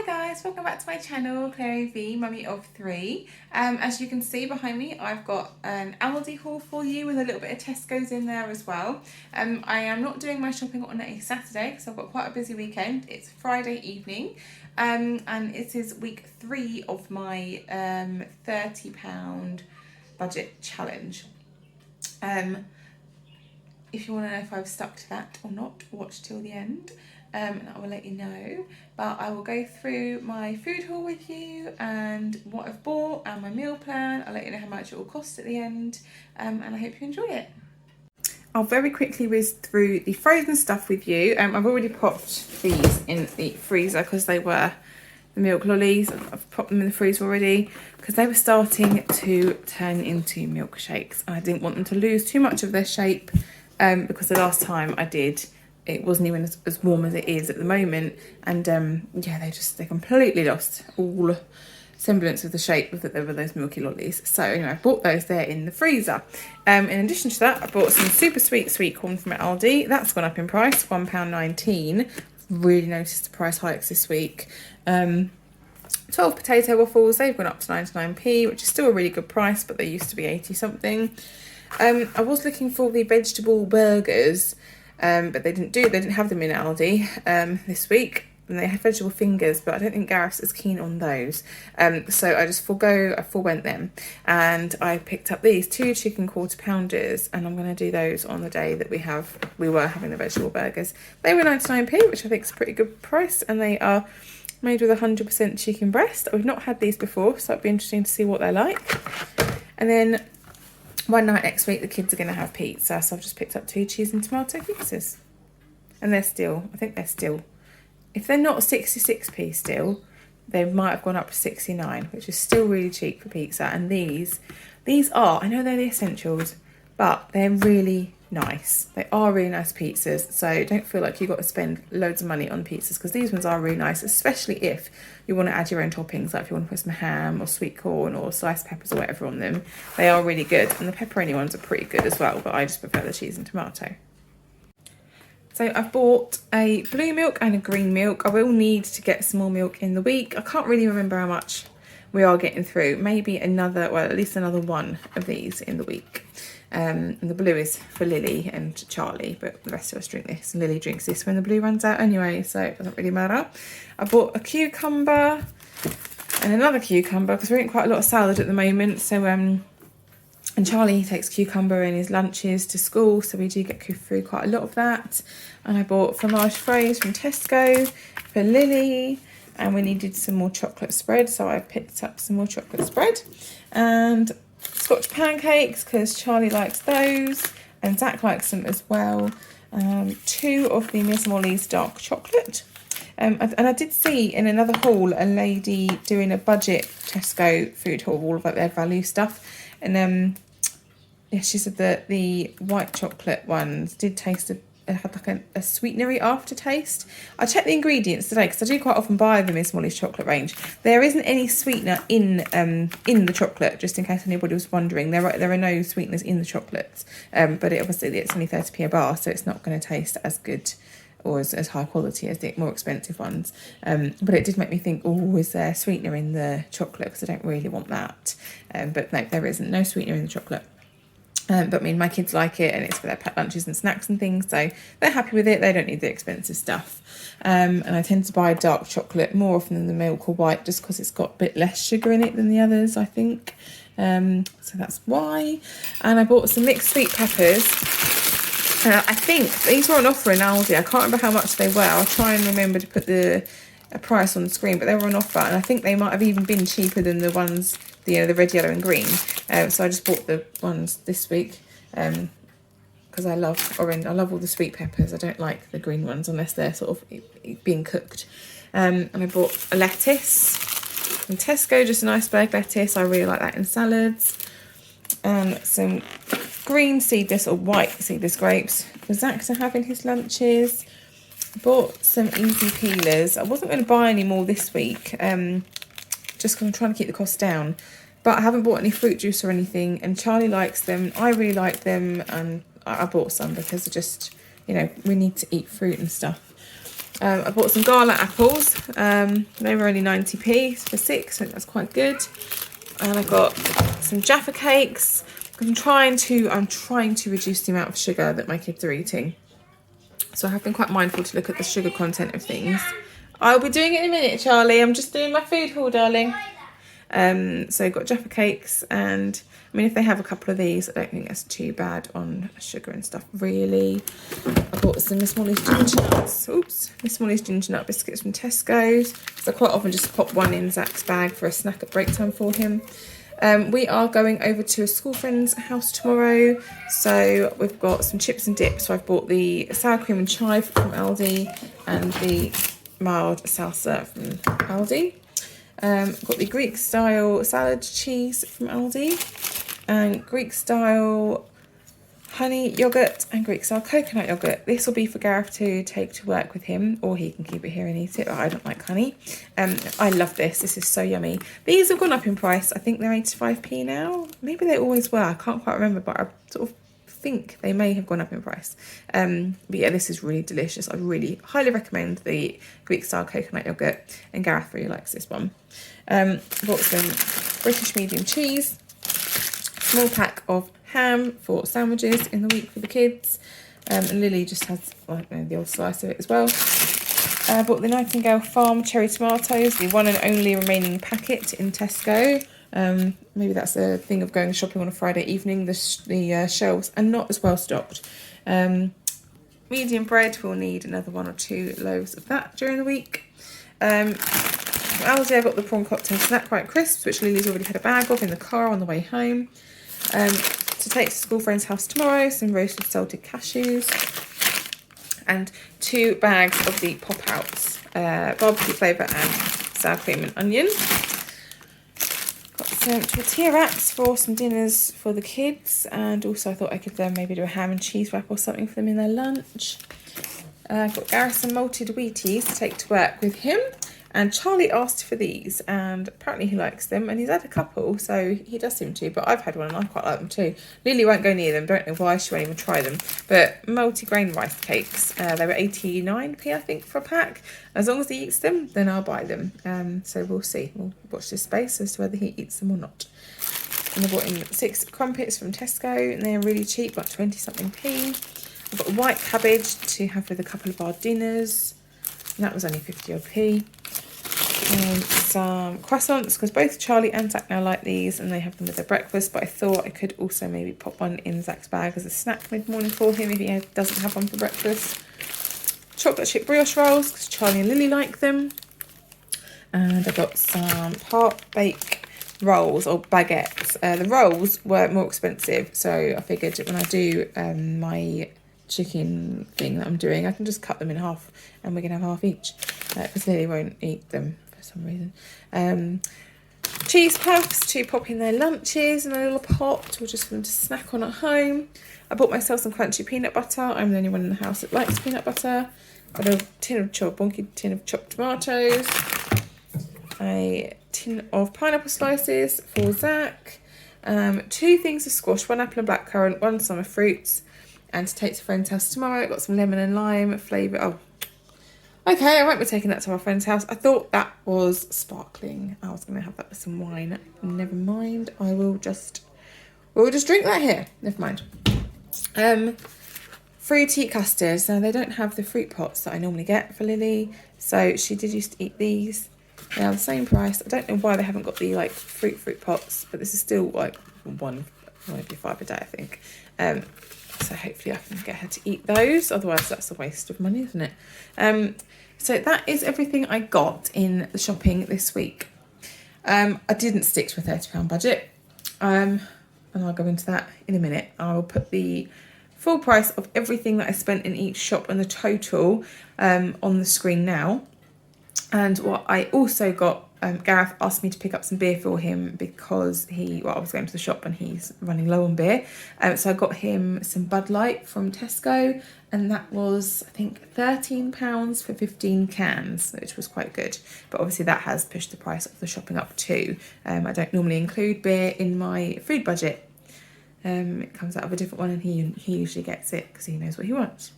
Hi guys, welcome back to my channel, Clary V, mummy of three. As you can see behind me, I've got an Aldi haul for you with a little bit of Tesco's in there as well. I am not doing my shopping on a Saturday because I've got quite a busy weekend. It's Friday evening, and it is week 3 of my £30 budget challenge. If you want to know if I've stuck to that or not, watch till the end. And I will let you know, but I will go through my food haul with you and what I've bought and my meal plan. I'll let you know how much it will cost at the end, and I hope you enjoy it. I'll very quickly whiz through the frozen stuff with you. I've already popped these in the freezer because they were the milk lollies. I've popped them in the freezer already because they were starting to turn into milkshakes and I didn't want them to lose too much of their shape, because the last time I did, it wasn't even as warm as it is at the moment, and yeah, they completely lost all semblance of the shape that there were those milky lollies. So anyway, I bought those there in the freezer. In addition to that, I bought some super sweet corn from Aldi. That's gone up in price, £1.19. Really noticed the price hikes this week. 12 potato waffles, they've gone up to 99p, which is still a really good price, but they used to be 80 something. I was looking for the vegetable burgers, but they didn't have them in Aldi this week, and they had vegetable fingers, but I don't think Gareth's as keen on those, so I just forewent them, and I picked up these 2 chicken quarter pounders, and I'm going to do those on the day that we were having the vegetable burgers. They were 99p, which I think is a pretty good price, and they are made with 100% chicken breast. We've not had these before, so it'd be interesting to see what they're like. And then one night next week, the kids are going to have pizza, so I've just picked up 2 cheese and tomato pizzas. And I think they're still, if they're not 66p still, they might have gone up to 69, which is still really cheap for pizza. And these are, I know they're the essentials, but they're really nice. They are really nice pizzas, so don't feel like you've got to spend loads of money on pizzas, because these ones are really nice, especially if you want to add your own toppings, like if you want to put some ham or sweet corn or sliced peppers or whatever on them. They are really good, and the pepperoni ones are pretty good as well, but I just prefer the cheese and tomato. So I've bought a blue milk and a green milk. I will need to get some more milk in the week. I can't really remember how much we are getting through. Maybe at least another one of these in the week. And the blue is for Lily and Charlie, but the rest of us drink this. And Lily drinks this when the blue runs out anyway, so it doesn't really matter. I bought a cucumber and another cucumber because we're eating quite a lot of salad at the moment. So and Charlie takes cucumber in his lunches to school, so we do get through quite a lot of that. And I bought fromage fraise from Tesco for Lily, and we needed some more chocolate spread, so I picked up some more chocolate spread. And Scotch pancakes, because Charlie likes those and Zach likes them as well. 2 of the Miss Molly's dark chocolate. And I did see in another haul a lady doing a budget Tesco food haul, all about their value stuff. And yeah, she said that the white chocolate ones did taste had like a sweetenery aftertaste. I checked the ingredients today because I do quite often buy the Miss Molly's chocolate range. There isn't any sweetener in the chocolate, just in case anybody was wondering. There are no sweeteners in the chocolates, but obviously it's only 30p a bar, so it's not going to taste as good or as high quality as the more expensive ones. But it did make me think, oh, is there sweetener in the chocolate? Because I don't really want that. But no, there isn't. No sweetener in the chocolate. But I mean, my kids like it, and it's for their pet lunches and snacks and things, so they're happy with it. They don't need the expensive stuff. And I tend to buy dark chocolate more often than the milk or white, just because it's got a bit less sugar in it than the others, I think. So that's why. And I bought some mixed sweet peppers. I think these were on offer in Aldi. I can't remember how much they were. I'll try and remember to put a price on the screen, but they were on offer, and I think they might have even been cheaper than the ones, the red, yellow and green. So I just bought the ones this week because I love orange. I love all the sweet peppers. I don't like the green ones unless they're sort of being cooked. And I bought a lettuce from Tesco, just an iceberg lettuce. I really like that in salads. And some green seedless or white seedless grapes for Zach to have in his lunches. Bought some easy peelers. I wasn't going to buy any more this week, just because I'm trying to keep the costs down. But I haven't bought any fruit juice or anything, and Charlie likes them. I really like them, and I bought some because I just, we need to eat fruit and stuff. I bought some gala apples. They were only 90p for 6, so that's quite good. And I got some Jaffa cakes. I'm trying to reduce the amount of sugar that my kids are eating. So I have been quite mindful to look at the sugar content of things. I'll be doing it in a minute, Charlie. I'm just doing my food haul, darling. So I've got Jaffa cakes, and I mean, if they have a couple of these, I don't think that's too bad on sugar and stuff, really. I bought some Miss Molly's ginger nuts. Oops, Miss Molly's ginger nut biscuits from Tesco's. So I quite often just pop one in Zach's bag for a snack at break time for him. We are going over to a school friend's house tomorrow, so we've got some chips and dips. So I've bought the sour cream and chive from Aldi and the mild salsa from Aldi. Got the Greek style salad cheese from Aldi, and Greek style honey yogurt and Greek style coconut yogurt. This will be for Gareth to take to work with him, or he can keep it here and eat it. But I don't like honey. I love this. This is so yummy. These have gone up in price. I think they're 85p now. Maybe they always were. I can't quite remember, but I sort of think they may have gone up in price. But yeah, this is really delicious. I really highly recommend the Greek style coconut yogurt, and Gareth really likes this one. Bought some British medium cheese, small pack of ham for sandwiches in the week for the kids, and Lily just has the old slice of it as well. Bought the Nightingale Farm cherry tomatoes, the one and only remaining packet in Tesco. Maybe that's a thing of going shopping on a Friday evening. The shelves are not as well stocked. Medium bread, we'll need another 1 or 2 loaves of that during the week. Aldi, I got the prawn cocktail snack bite crisps, which Lily's already had a bag of in the car on the way home. To take to school friend's house tomorrow, some roasted salted cashews and 2 bags of the pop-outs, barbecue flavour and sour cream and onion. Got some tortilla wraps for some dinners for the kids, and also I thought I could maybe do a ham and cheese wrap or something for them in their lunch. Got Gareth some malted Wheaties to take to work with him, and Charlie asked for these, and apparently he likes them, and he's had a couple, so he does seem to, but I've had one and I quite like them too. Lily won't go near them, don't know why, she won't even try them. But multi-grain rice cakes, they were 89p I think for a pack. As long as he eats them, then I'll buy them. So we'll see, we'll watch this space as to whether he eats them or not. And I bought in 6 crumpets from Tesco, and they're really cheap, like 20 something p. I've got white cabbage to have with a couple of our dinners, and that was only 50 odd p. Some croissants, because both Charlie and Zach now like these and they have them with their breakfast, but I thought I could also maybe pop one in Zach's bag as a snack mid-morning for him if he doesn't have one for breakfast. Chocolate chip brioche rolls, because Charlie and Lily like them. And I got some part-bake rolls, or baguettes. The rolls were more expensive, so I figured when I do my chicken thing that I'm doing, I can just cut them in half and we can have half each, because Lily won't eat them for some reason. Cheese puffs to pop in their lunches in a little pot, or just for them to snack on at home. I bought myself some crunchy peanut butter. I'm the only one in the house that likes peanut butter. Got a bonky tin of chopped tomatoes, a tin of pineapple slices for Zach, 2 things of squash, 1 apple and blackcurrant, 1 summer fruits. And to take to a friend's house tomorrow, I've got some lemon and lime flavour. Oh, okay, I won't be taking that to our friend's house. I thought that was sparkling. I was going to have that with some wine. Never mind. We'll just drink that here. Never mind. Fruity custards. Now, they don't have the fruit pots that I normally get for Lily, so she did used to eat these. They are the same price. I don't know why they haven't got the fruit pots, but this is still like maybe 5 a day, I think. So hopefully I can get her to eat those. Otherwise, that's a waste of money, isn't it? So that is everything I got in the shopping this week. I didn't stick to a £30 budget, and I'll go into that in a minute. I'll put the full price of everything that I spent in each shop and the total on the screen now. And what I also got, Gareth asked me to pick up some beer for him because I was going to the shop and he's running low on beer. So I got him some Bud Light from Tesco, and that was, I think, £13 for 15 cans, which was quite good. But obviously that has pushed the price of the shopping up too. I don't normally include beer in my food budget. It comes out of a different one, and he usually gets it because he knows what he wants.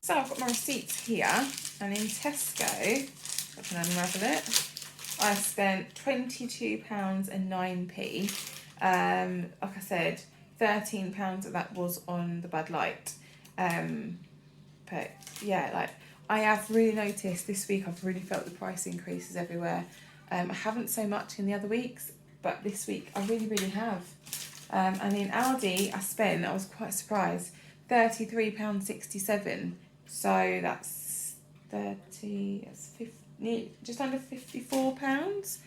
So I've got my receipts here, and in Tesco, I can unravel it, I spent £22.09. Like I said, £13 of that was on the Bud Light. But yeah, like I have really noticed this week, I've really felt the price increases everywhere. I haven't so much in the other weeks, but this week I really have. And in Aldi, I was quite surprised, £33.67. So that's 50, just under £54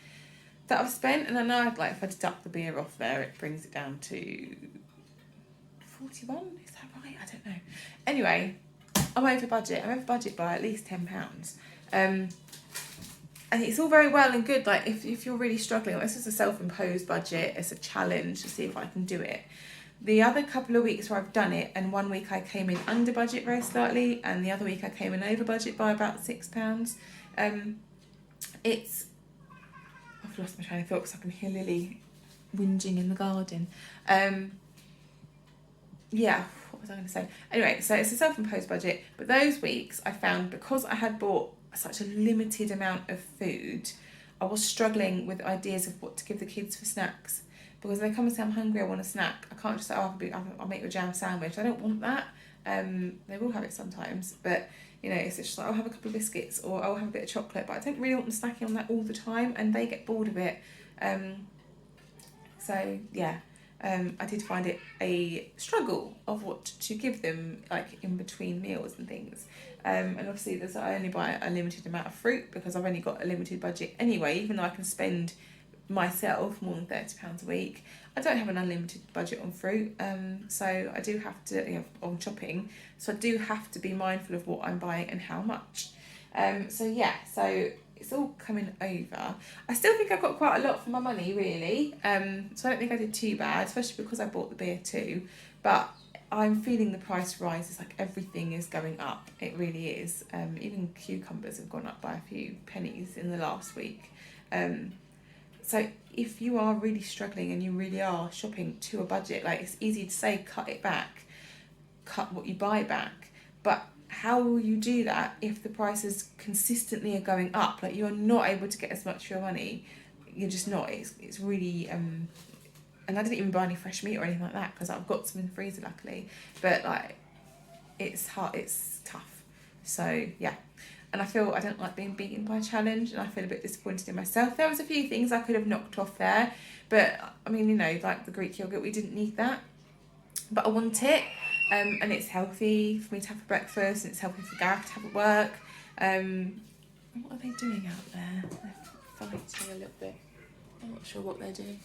that I've spent. And I know, like, if I deduct the beer off there, it brings it down to 41. Is that right? I don't know. Anyway, I'm over budget. I'm over budget by at least £10. And it's all very well and good, like if you're really struggling, this is a self-imposed budget, it's a challenge to see if I can do it. The other couple of weeks where I've done it, and one week I came in under budget very slightly, and the other week I came in over budget by about £6. I've lost my train of thought because I can hear Lily whinging in the garden. Yeah, what was I going to say? Anyway, so it's a self-imposed budget, but those weeks I found, because I had bought such a limited amount of food, I was struggling with ideas of what to give the kids for snacks. Because they come and say, I'm hungry, I want a snack. I can't just say, I'll make you a jam sandwich. I don't want that. They will have it sometimes, but you know, it's just like, I'll have a couple of biscuits or I'll have a bit of chocolate, but I don't really want them snacking on that all the time, and they get bored of it. So yeah, I did find it a struggle of what to give them, like in between meals and things. And obviously I only buy a limited amount of fruit because I've only got a limited budget anyway, even though I can spend myself more than £30 a week. I don't have an unlimited budget on fruit, so I do have to, on shopping, so I do have to be mindful of what I'm buying and how much. So it's all coming over. I still think I got quite a lot for my money, really, so I don't think I did too bad, especially because I bought the beer too, but I'm feeling the price rise. It's like everything is going up, it really is. Even cucumbers have gone up by a few pennies in the last week. So if you are really struggling and you really are shopping to a budget, like, it's easy to say cut it back, cut what you buy back, but how will you do that if the prices consistently are going up? Like, you're not able to get as much for your money. You're just not. It's really and I didn't even buy any fresh meat or anything like that because I've got some in the freezer, luckily. But like, it's hard. It's tough. So yeah. And I feel I don't like being beaten by a challenge, and I feel a bit disappointed in myself. There was a few things I could have knocked off there, but I mean, like the Greek yogurt, we didn't need that, but I want it, and it's healthy for me to have for breakfast, and it's healthy for Gareth to have at work. What are they doing out there? They're fighting a little bit. I'm not sure what they're doing.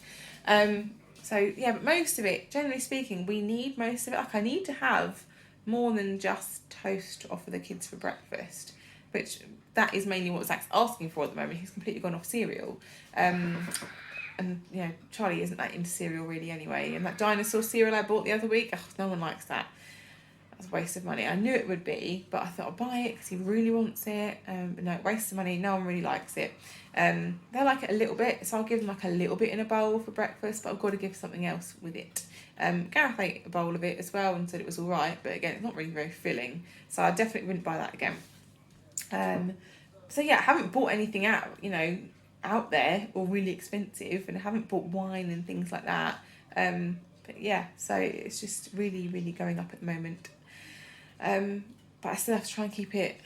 So yeah, but most of it, generally speaking, we need most of it. Like, I need to have more than just toast to offer the kids for breakfast, which that is mainly what Zach's asking for at the moment. He's completely gone off cereal. And Charlie isn't that into cereal really anyway. And that dinosaur cereal I bought the other week, no one likes that. That's a waste of money. I knew it would be, but I thought I'll buy it because he really wants it. But no, waste of money. No one really likes it. They like it a little bit, so I'll give them like a little bit in a bowl for breakfast, but I've got to give something else with it. Gareth ate a bowl of it as well and said it was all right, but again, it's not really very filling, so I definitely wouldn't buy that again. So yeah, I haven't bought anything out there or really expensive, and I haven't bought wine and things like that. But yeah, so it's just really, really going up at the moment. But I still have to try and keep it,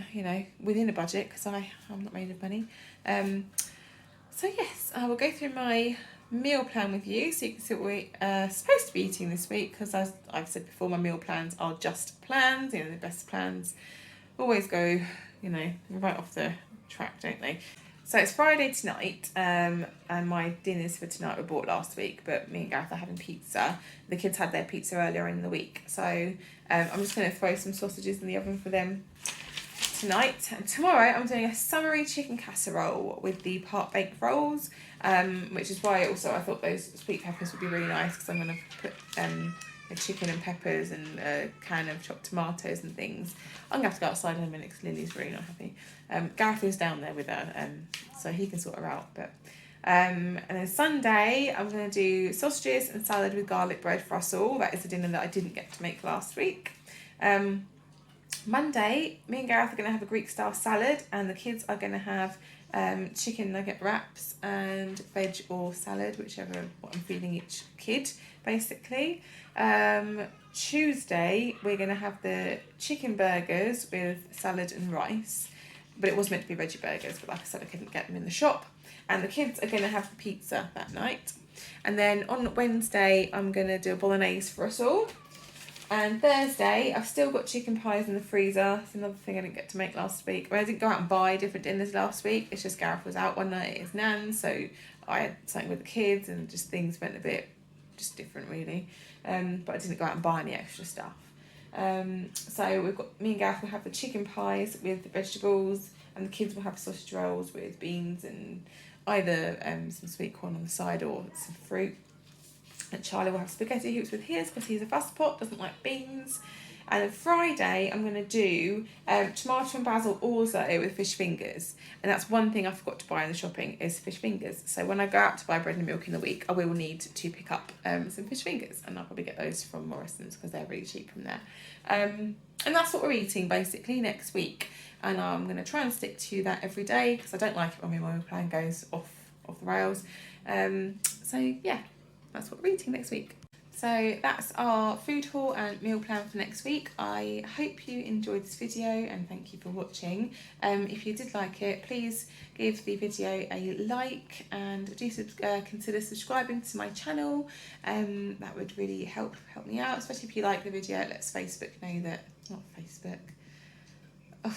within a budget because I'm not made of money. So yes, I will go through my meal plan with you so you can see what we're supposed to be eating this week, because as I've said before, my meal plans are just plans. The best plans always go, right off the track, don't they? So it's Friday tonight, and my dinners for tonight were bought last week, but me and Gareth are having pizza. The kids had their pizza earlier in the week, so I'm just going to throw some sausages in the oven for them tonight. And tomorrow I'm doing a summery chicken casserole with the part-baked rolls, which is why also I thought those sweet peppers would be really nice, because I'm going to put a chicken and peppers and a can of chopped tomatoes and things. I'm going to have to go outside in a minute because Lily's really not happy. Gareth is down there with her, so he can sort her out. But and then Sunday I'm going to do sausages and salad with garlic bread for us all. That is a dinner that I didn't get to make last week. Monday, me and Gareth are going to have a Greek style salad, and the kids are going to have chicken nugget wraps and veg or salad, whichever what I'm feeding each kid, basically. Tuesday, we're going to have the chicken burgers with salad and rice, but it was meant to be veggie burgers, but like I said, I couldn't get them in the shop. And the kids are going to have pizza that night. And then on Wednesday, I'm going to do a bolognese for us all. And Thursday, I've still got chicken pies in the freezer. It's another thing I didn't get to make last week. I didn't go out and buy different dinners last week. It's just Gareth was out one night at his nan's, so I had something with the kids and just things went a bit just different really. But I didn't go out and buy any extra stuff. So we've got, me and Gareth will have the chicken pies with the vegetables, and the kids will have sausage rolls with beans and either some sweet corn on the side or some fruit. And Charlie will have spaghetti hoops with his because he's a fuss pot, doesn't like beans. And then Friday, I'm going to do tomato and basil orzo with fish fingers. And that's one thing I forgot to buy in the shopping is fish fingers. So when I go out to buy bread and milk in the week, I will need to pick up some fish fingers. And I'll probably get those from Morrison's because they're really cheap from there. And that's what we're eating basically next week. And I'm going to try and stick to that every day because I don't like it when my meal plan goes off the rails. So yeah, that's what we're eating next week. So that's our food haul and meal plan for next week. I hope you enjoyed this video and thank you for watching. If you did like it, please give the video a like and do consider subscribing to my channel. That would really help me out, especially if you like the video. Let's Facebook know that, not Facebook. Oh,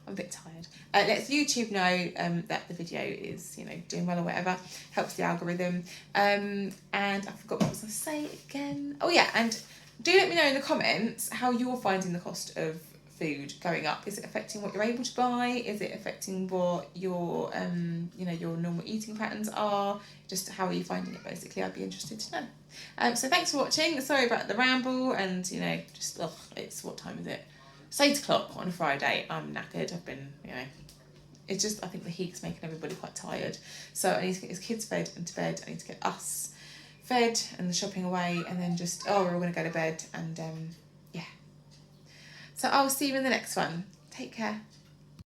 I'm a bit tired. Let's YouTube know that the video is, doing well or whatever. Helps the algorithm. And I forgot what I was going to say again. Oh yeah, and do let me know in the comments how you're finding the cost of food going up. Is it affecting what you're able to buy? Is it affecting what your your normal eating patterns are? Just how are you finding it basically? I'd be interested to know. So thanks for watching. Sorry about the ramble and just it's, what time is it? It's 8 o'clock on a Friday. I'm knackered. I've been, it's just, I think the heat's making everybody quite tired. So I need to get his kids fed and to bed. I need to get us fed and the shopping away, and then just, we're all going to go to bed and, yeah. So I'll see you in the next one. Take care.